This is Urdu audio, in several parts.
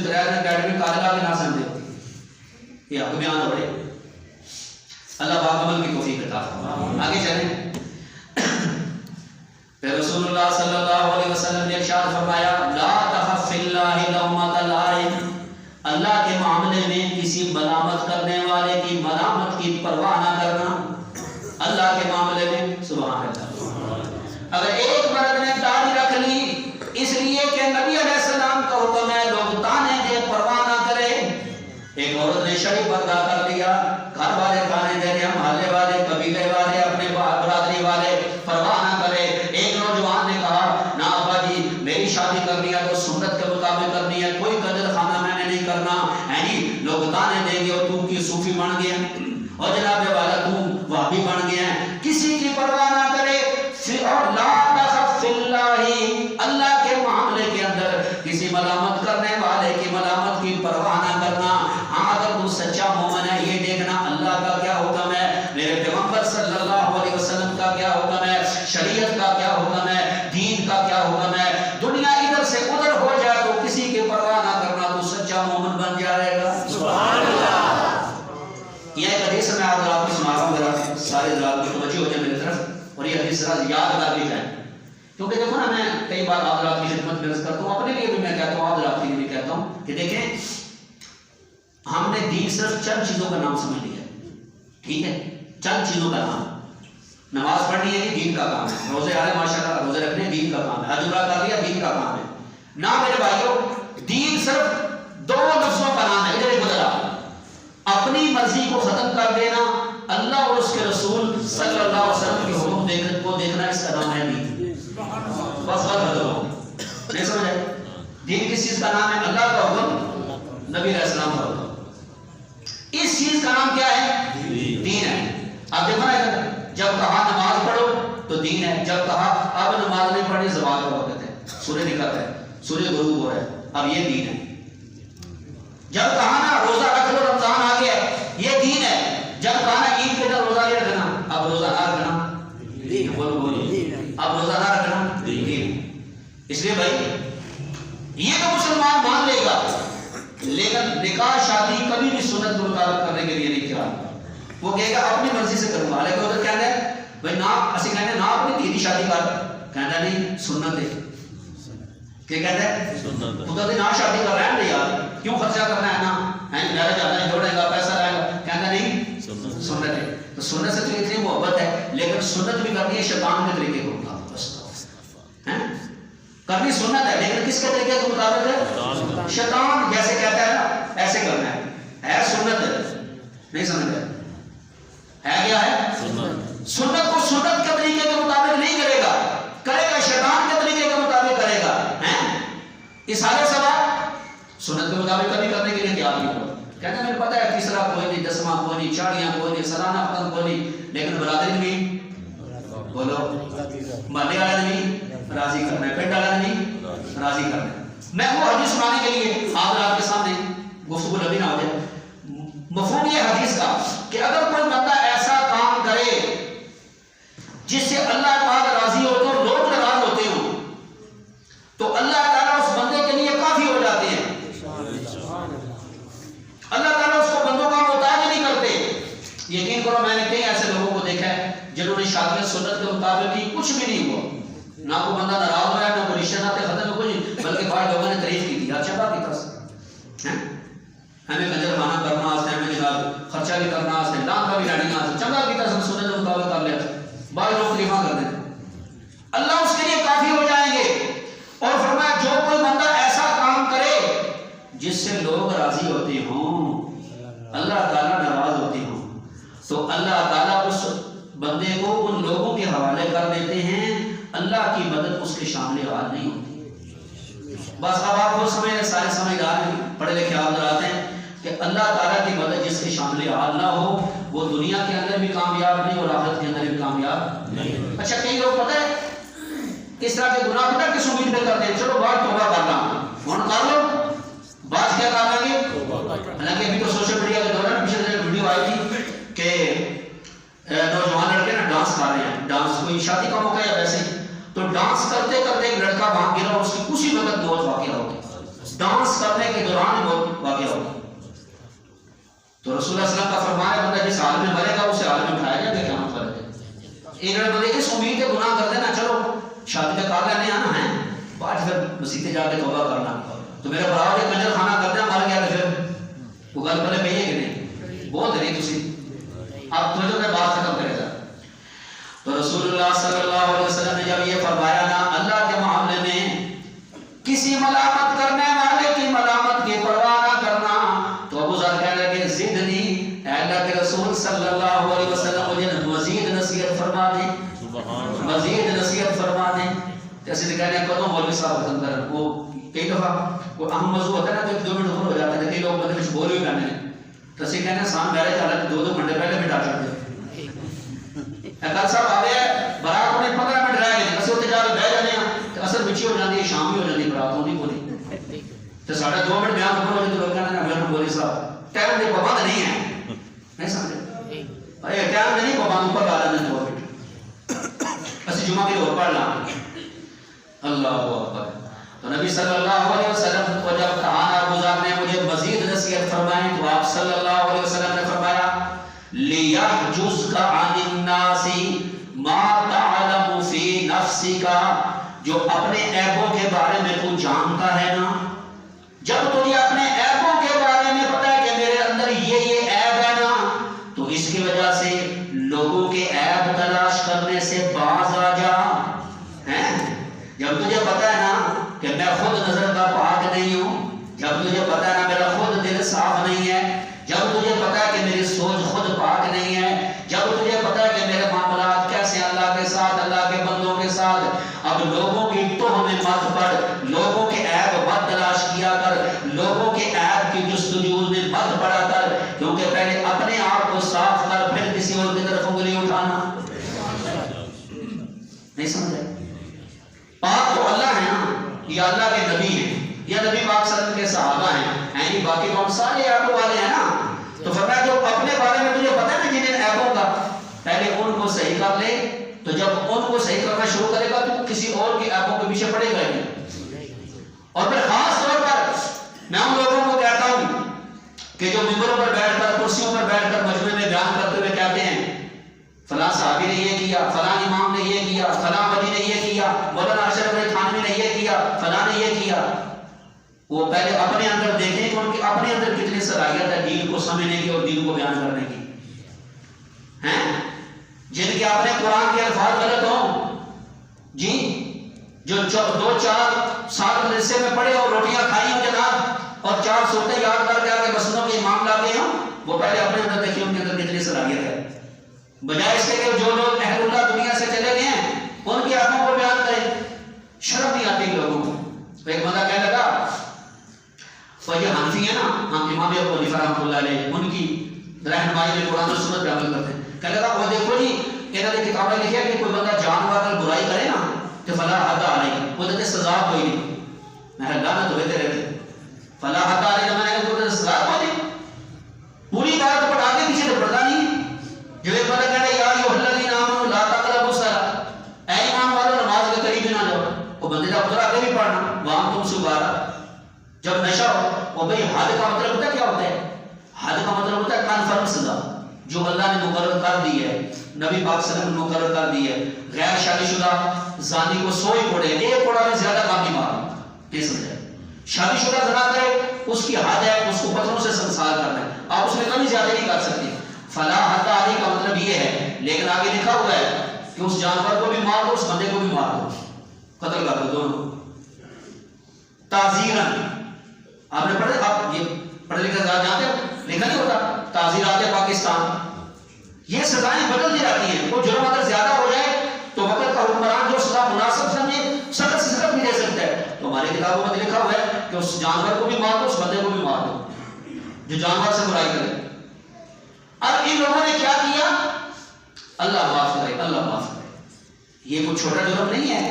کرایہ اکیڈمی کالج کے نہ سمجھے ہوتی یہ آپ بیان ہو رہے. اللہ پاک عمل کی توفیق عطا فرمائے. آگے چلیں. پھر رسول اللہ صلی اللہ علیہ وسلم نے ارشاد فرمایا لا تخف فی اللہ لومۃ لائم. اللہ کے معاملے میں کسی ملامت کرنے والے کی ملامت کی پرواہ نہ کرنا. اللہ کے معاملے میں سبحان اللہ. اگر ایک مرد نے داڑھی رکھ لی اس لیے کہ نبی علیہ السلام کا حکم ہے لوگ تانے دے پرواہ نہ کرے. ایک عورت نے شرعی پردہ کر لیا, گھر والے تانے دے رہے, محلے والے, قبیلے والے, اپنے برادری والے, پرواہ نہ کرے. ایک نوجوان نے کہا نا ابا جی میری شادی کرنی ہے تو سنت کے مطابق کرنی ہے, کوئی قدر خانہ میں نے نہیں کرنا ہے جی. لوگ تانے دیں گے اور تو کی صوفی بن گیا اور جناب والا تو وہابی بن گیا. کسی کی پرواہ نہ کرے. اور لا تخف فی اللہ, اللہ کے معاملے کے اندر کسی ملامت کرنے والے کی ملامت کی پرواہ نہ کرنا. ہاں اگر تو سچا مومن ہے یہ دیکھنا اللہ کا کیا حکم ہے, میرے پیغمبر صلی اللہ علیہ وسلم کا کیا حکم ہے, شریعت کا کیا حکم ہے, دین کا کیا حکم ہے. دنیا ادھر سے ادھر ہو جائے تو کسی کی پرواہ نہ کرنا, تو سچا مومن بن جائے گا. سبحان اللہ. یہ ایک حدیث میں آپ کو سنا رہا ہوں, ذرا سارے حضرات کی توجہ ہو جائے میری طرف, اور یہ حدیث ذرا یاد کر لی جائے. کیونکہ دیکھو نا میں کئی بار حضرات کی خدمت میں عرض کرتا ہوں, اپنے لیے بھی میں کہتا ہوں, حضرات کے لیے بھی کہتا ہوں کہ دیکھیں ہم نے دین صرف چند چیزوں کا نام سمجھ لیا. ٹھیک ہے, چند چیزوں کا نام. نماز پڑھنی ہے دین کا کام ہے, روزے آ رہے ماشاء اللہ روزے رکھنے دین کا کام ہے, حج عمرہ کر لیا دین کا کام ہے. نہ میرے بھائیوں, دین صرف دو لفظوں کا نام ہے. ادھر گزرا اپنی مرضی کو ختم کر دینا, اللہ اور اس کے رسول صلی اللہ علیہ وسلم کے حکم کو دیکھنا, اس کا نام ہے دین. بس بات نہیں سمجھے. دین کس چیز کا نام ہے؟ اللہ کا حکم, نبی علیہ السلام کا حکم. اس چیز کا نام کیا ہے؟ دین ہے. آپ دیکھو نا, جب کہا نماز پڑھو تو دین ہے, جب کہا اب نماز نہیں پڑھنی زوال کا وقت ہے, سورج نکلتا ہے, سورج غروب ہو رہا ہے, اب یہ دین ہے. جب کہا نا روزہ رکھ لو رمضان آ گیا, یہ دین ہے. جب کہا نا عید کے دن روزہ نہیں رکھنا, اب روزہ نہ رکھنا, اب روزہ نہ رکھنا دین. اس لیے بھائی یہ تو مسلمان مان لے گا, لیکن نکاح شادی کبھی بھی سنت کے مطابق کرنے کے لیے نہیں تیار. وہ کہے گا اپنی مرضی سے کروں گا, لیکن ادھر کہنا ہے بھائی نہ اسی کہتے ہیں نہ اپنی دھی شادی کر, کہنا نہیں سنت ہے. کیا کہتے ہیں ادھر نہ شادی کر رہے ہیں یار, کیوں خرچہ کرنا ہے, نا میرا جانا ہے جوڑے گا پیسہ لائے گا, کہنا نہیں سنت ہے. تو سنت سے تو اتنی محبت ہے, لیکن سنت بھی کرنی ہے شیطان کے طریقے کے مطابق. کرنی سنت ہے لیکن کس کے طریقے کے مطابق ہے؟ شیطان جیسے کہتا ہے نا ایسے کرنا ہے سنت ہے. نہیں سمجھ رہے, ہے کیا ہے سنت کو سنت کے طریقے کے مطابق نہیں کرے گا, کرے گا شیطان کے طریقے کے مطابق کرے گا. اس حالے سوال سنت کے مطابق کبھی کرنے کے لیے تیار نہیں ہوگا. کہتے ہیں مجھے پتا ہے تیسرا کوئی نہیں, دسواں کوئی نہیں, چاڑیاں کوئی نہیں, سالانہ ختم کوئی نہیں, لیکن برادری بھی بولو محلے والے نہیں راضی کرنا ہے, پنڈ والے نہیں راضی کرنا ہے. میں وہ حدیث سنانے کے لیے آپ کے سامنے گفتگو لبی نہ ہو جائے. مفہوم یہ حدیث کا کہ اگر کوئی بندہ ایسا کام کرے جس سے اللہ پاک راضی ہو تو لوگ ناراض ہوتے ہوں, تو اللہ تعالیٰ اس بندے کے لیے کافی ہو جاتے ہیں. اللہ تعالیٰ اس کو بندوں کا محتاج نہیں کرتے. یقین کرو میں نے کئی ایسے لوگوں کو دیکھا ہے جنہوں نے شادی سنت کے مطابق کی, کچھ بھی نہیں ہوا, نہ کوئی بندہ ناراض ہوا ہے, نہ کوئی رشتے ناطے ختم ہو گئی, بلکہ بعض لوگوں نے تعریف کی تھی, اچھا بات کی طرح ہمیں کنجر خانہ کرنا آستے, ہمیں جناب خرچہ بھی کرنا آستے, لان کا بھی لڑنی آستے, چنگا کی طرح سنت کے مطابق کر لیا. بعض لوگ تعریفاں کر دیں, اللہ اس کے لیے کافی ہو جائیں گے. اور فرمایا جو کوئی بندہ ایسا کام کرے جس سے لوگ راضی ہوتے ہوں, اللہ تعالیٰ ناراض ہوتے ہوں, تو اللہ تعالیٰ اس بندے کو ان لوگوں کے حوالے کر دیتے ہیں, اللہ کی مدد اس کے شامل حال نہیں ہوتی. بس اب آپ وہ سمجھ سارے سمجھدار ہیں, پڑھے لکھے حضرات ہیں کہ اللہ تعالیٰ کی مدد جس کے شامل حال نہ ہو وہ دنیا کے اندر بھی کامیاب نہیں اور آخرت کے اندر بھی کامیاب نہیں. اچھا کئی لوگ پتہ ہے کس طرح کے گناہ پتہ کس امید میں کرتے ہیں, چلو بات توبہ کرنا کون کر لو, بات کیا کر لیں گے. حالانکہ ابھی تو سوشل میڈیا کے دوران پیچھے ویڈیو آئی تھی کہ نوجوان لڑکے نا ڈانس کر رہے ہیں, ڈانس کوئی شادی کا موقع ہے ویسے ہی, تو ڈانس کرتے کرتے ایک لڑکا وہاں گرا اور اس کی اسی وقت موت واقع ہو گئی. ڈانس کرنے کے دوران تو رسول اللہ صلی اللہ علیہ وسلم کا فرمان ہے بندہ جس حال میں مرے گا اسے حال میں اٹھایا جائے گا قیامت والے دن. ایک بندے اس امید ہے گناہ کر دینا چلو شادی کا کار لینے آنا ہے بعد پھر مسیطے جا کے توبہ کرنا تو میرا برا ہو کنجر خانہ کرتے ہیں مر گیا تو پھر وہ گل پہلے پہیے کہ نہیں بہت نہیں تھی اب تمہیں جو میں بات ختم کرے گا. تو رسول اللہ صلی اللہ علیہ وسلم نے جب یہ فرمایا نا اللہ کے معاملے میں کسی ملامت کرنے والے کی ملامت کی پرواہ نہ کرنا تو ابو ذر کہنے لگے ضد نہیں اے اللہ کے رسول صلی اللہ علیہ وسلم مجھے مزید نصیحت فرما دیں مزید نصیحت فرما دیں. جیسے کہنے کدوں مولوی صاحب ختم کر وہ کئی دفعہ وہ اہم موضوع ہوتا ہے نا تو 2 منٹ اوپر ہو جاتے ہیں کئی لوگ بندے کچھ بول بھی کرنے ہیں تو اسی کہنے سام میرے حالت 2 گھنٹے پہلے مٹا چڑھتے کل صاحب آ گیا برات ہونے 15 منٹ رہ گئے اصل اتنے جا کے بہ جانے ہیں تو اثر پچھی ہو جاتی ہے شام بھی ہو جاتی ہے برات ہونے پوری تو ساڑھے 2 منٹ بیان اوپر ہو جاتے لوگ کہنے ہیں مولوی صاحب ٹائم نہیں پابند نہیں ہے نہیں سمجھے ارے ٹائم نہیں پابند اوپر آ جاتے 2 منٹ اسی جمعہ کے اور پڑھ لاں اللہ اکبر. تو نبی صلی اللہ علیہ وسلم کو جب کہا ابو ذر نے مجھے مزید نصیحت فرمائی تو آپ صلی اللہ علیہ وسلم نے فرمایا لِيَحْجُزْكَ عَنِ النَّاسِ مَا تَعْلَمُ فِي نَفْسِكَ جو اپنے عیبوں کے بارے میں تو جانتا ہے نا جب تجھے اپنے عیبوں کے بارے میں پتا ہے کہ میرے اندر یہ عیب ہے نا تو اس کی وجہ سے لوگوں کے عیب تلاش کرنے سے باز آ جا. جب تجھے پتا ہے نا کہ میں خود نظر کا پاک نہیں ہوں جب تجھے پتا ہے نا میرا خود دل صاف نہیں ہے جب تجھے پتا ہے کہ میری سوچ خود پاک نہیں ہے جب تجھے پتا ہے کہ میرے معاملات کیسے اللہ کے ساتھ اللہ کے بندوں کے ساتھ اب لوگوں کی ٹوہ میں مت پڑ لوگوں کے عیب مت تلاش کیا کر لوگوں کے عیب کی جستجو میں مت پڑا کر کیونکہ پہلے اپنے آپ کو صاف کر پھر کسی اور کی طرف انگلی اٹھانا نہیں سمجھے. پاک تو اللہ ہے نا یہ اللہ کے نبی ہیں یا نبی پاک صلی اللہ علیہ وسلم کے صحابہ ہیں یہ باقی قوم سارے عیبوں والے ہیں نا تو فرمایا جو اپنے بارے میں تجھے پتا ہے نا جن عیبوں کا پہلے ان کو صحیح کر لے تو جب ان کو صحیح کرنا شروع کرے گا تو کسی اور کے عیبوں کے پیچھے پڑے گا نہیں. اور پھر خاص طور پر میں ان لوگوں کو کہتا ہوں کہ جو ممبروں پر بیٹھ کر کرسیوں پر بیٹھ کر مجمع میں بیان کرتے ہوئے کہتے ہیں فلاں صحابی نے یہ کیا فلاں امام نے یہ کیا فلاں ولی نے یہ کیا مولانا اشرف علی تھانوی نے یہ کیا فلاں نے یہ کیا وہ پہلے اپنے اندر دیکھیں کہ ان کی اپنے اندر کتنی صلاحیت ہے دین کو سمجھنے کی اور دین کو بیان کرنے کی ہیں جن کے اپنے قرآن کے الفاظ غلط ہوں جی جو 2-4 سال مدرسے میں پڑھے اور روٹیاں کھائی ہوں جناب اور 4 صورتیں یاد کر کے آگے مسجدوں کے امام لاتے ہوں وہ پہلے اپنے اندر دیکھیں ان کے اندر کتنی صلاحیت ہے بجائے اس کے کہ جو لوگ اہل اللہ دنیا سے چلے گئے ہیں ان کی آنکھوں کو بیان کریں شرم نہیں آتی لوگوں کو. تو ایک بندہ کہنے لگا اور یہ حنفی ہے نا ہم امام ابو حنیفہ رحمۃ اللہ علیہ ان کی رہنمائی میں قرآن و سنت پہ عمل کرتے ہیں کہنے لگا وہ دیکھو جی انہوں نے کتابیں لکھی ہے کہ کوئی بندہ جانور اگر برائی کرے نا تو فلا حد علیہ وہ کہتے سزا کوئی نہیں میں لعنت ہوئے تیرے پہ فلا حد علیہ میں نے کو سزا کوئی نہیں پوری بات پڑھا کے پیچھے تو پڑھتا نہیں جو ایک بندہ کہتا ہے یا ایھا الذین آمنوا لا تقربوا الصلاۃ اے ایمان والو نماز کے قریب نہ جاؤ وہ بندے کا پتر آگے بھی پڑھنا وہاں تم سگارا جب نشہ ہو وہ بھئی حد کا مطلب ہوتا ہے کیا ہوتا ہے حد کا مطلب ہوتا ہے کنفرم سزا جو اللہ نے مقرر کر دی ہے نبی پاک صلی اللہ علیہ وسلم نے مقرر کر دی ہے غیر شادی شدہ زانی کو 100 ہی کوڑے ایک کوڑا میں زیادہ کام نہیں مارنا یہ سمجھے شادی شدہ زنا کرے اس کی حد ہے اس کو پتھروں سے سنسار کرنا ہے آپ اس میں کمی زیادہ نہیں کر سکتے فلا حد علی کا مطلب یہ ہے لیکن آگے لکھا ہوا ہے کہ اس جانور کو بھی مار دو اس بندے کو بھی مار دو قتل کر دو دونوں تعزیرن آپ نے پڑھے آپ یہ پڑھے لکھے جانتے ہیں لکھا نہیں ہوتا تعزیرات پاکستان یہ سزائیں بدلتی رہتی ہیں وہ جرم اگر زیادہ ہو جائے تو وقت کا حکمران جو سزا مناسب سمجھے سخت سے سخت بھی دے سکتا ہے تو ہماری کتابوں میں لکھا ہوا ہے کہ اس جانور کو بھی مار دو اس بندے کو بھی مار دو جو جانور سے برائی کرے. اب ان لوگوں نے کیا کیا اللہ معاف کرے اللہ معاف کرے یہ کوئی چھوٹا جرم نہیں ہے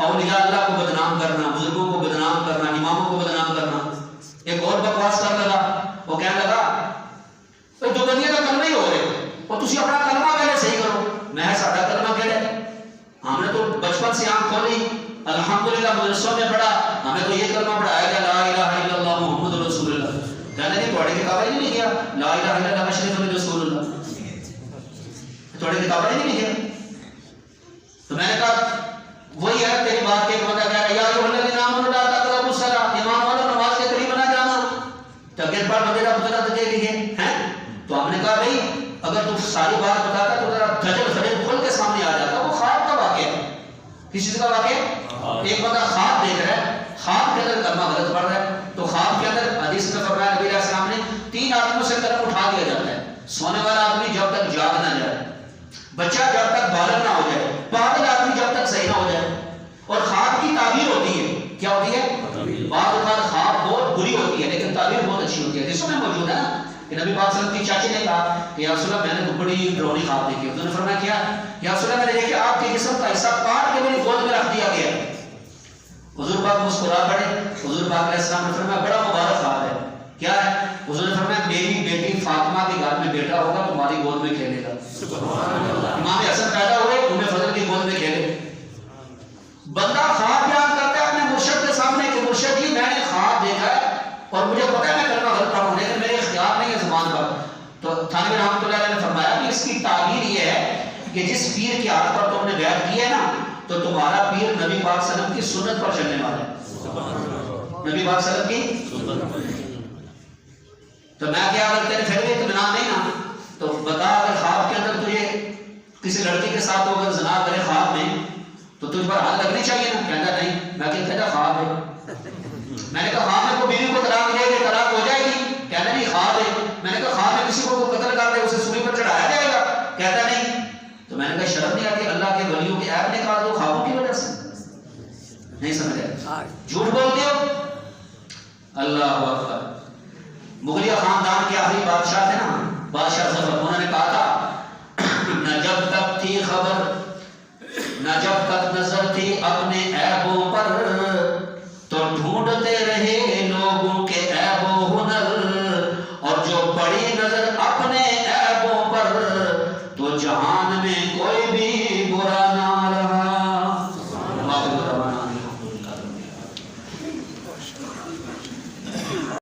اولیاء اللہ کو بدنام کرنا بزرگوں کو بدنام کرنا اماموں کو بدنام کرنا. ایک اور بکواس کرنے لگا وہ کہنے لگا جو دنیا کا کلمہ ہی ہو رہے اور تسی اپنا کلمہ پہلے صحیح کرو میں ساڈا کلمہ کہڑا ہے ہم نے تو بچپن سے آنکھ کھولی الحمدللہ مدرسوں میں پڑھا ہمیں تو یہ کلمہ پڑھایا گیا لا الہ الا اللہ محمد رسول اللہ کہنے نہیں پڑھے تھوڑے کتابیں نہیں لکھیا لا الہ الا اللہ اشرف من رسول اللہ, تھوڑے کتابیں نہیں لکھیا. تو میں نے کہا وہی ہے تیری بات کے بندہ کہہ رہا یا ایھا الذین آمنوا لا تقربوا الصلاۃ, ایمان والو نماز کے قریب نہ جانا. تو اگے بار بندے کا پتہ تجھے لکھے ہیں. تو ہم نے کہا بھائی اگر تو ساری بات بتاتا تو ذرا دجل فریب کھل کے سامنے آ جاتا. وہ خواب کا واقعہ ہے. کس چیز کا واقعہ ہے؟ ایک بندہ خواب دیکھ رہا ہے, خواب کے اندر کلمہ غلط پڑھ رہا ہے. تو خواب کے اندر حدیث میں فرمایا نبی علیہ السلام نے 3 آدمیوں سے قلم اٹھا دیا جاتا ہے. سونے والا آدمی جب تک جاگ نہ جائے, بچہ جب تک بالغ نہ ہو جائے, پاگل آدمی جب تک صحیح نہ ہو جائے. اور خواب کی تعبیر ہوتی ہے, کیا ہوتی ہے؟ بعض اوقات خواب بہت بری ہوتی ہے لیکن تعبیر بہت اچھی ہوتی ہے. جس میں موجود ہے نا کہ نبی پاک صلی اللہ علیہ وسلم کی چاچی نے کہا کہ یا رسول اللہ میں نے تو بڑی ڈراؤنی خواب دیکھی. انہوں نے فرمایا کیا؟ یا رسول اللہ میں نے دیکھا آپ کے جسم کا حصہ کاٹ کے میری گود میں رکھ دیا گیا. حضور پاک مسکرا پڑے. حضور پاک علیہ السلام نے فرمایا بڑا مبارک خواب ہے. کیا ہے؟ حضور نے فرمایا میری بیٹی فاطمہ کے گھر میں بیٹا ہوگا تمہاری گود میں کھیلے گا. امام حسن پیدا ہوئے ام فضل کی گود میں کھیلے. بندہ خواب بیان کرتا ہے اپنے مرشد کے سامنے کہ مرشد جی میں نے خواب دیکھا ہے اور مجھے پتہ ہے میں کلمہ غلط پڑھوں لیکن میرے اختیار نہیں ہے زبان پر. تو تھانوی رحمۃ اللہ علیہ نے فرمایا کہ اس کی تعبیر یہ ہے کہ جس پیر کے ہاتھ پر تم نے بیعت کی ہے نا تو تمہارا پیر نبی پاک صلی اللہ علیہ وسلم کی سنت پر چلنے والا ہے. نبی پاک صلی اللہ علیہ وسلم کی سنت. تو میں کیا اگر تیرے پھر بھی اطمینان نہیں نا تو بتا اگر خواب کے اندر تجھے کسی لڑکی کے ساتھ وہ اگر زنا کرے خواب میں تو تجھ پر حد لگنی چاہیے نا. کہتا نہیں. میں کہتا خواب ہے. میں نے کہا خواب میں کوئی بیوی کو طلاق دے گی طلاق ہو جائے گی. کہتا نہیں خواب ہے. میں نے کہا خواب میں کسی کو قتل کر دے اسے سولی پر چڑھایا جائے گا. کہتا نہیں. تو میں نے کہا شرم نہیں آتی اللہ کے ولیوں کے عیب نکال دو خوابوں کی وجہ سے. نہیں سمجھا؟ جھوٹ بولتے ہو. اللہ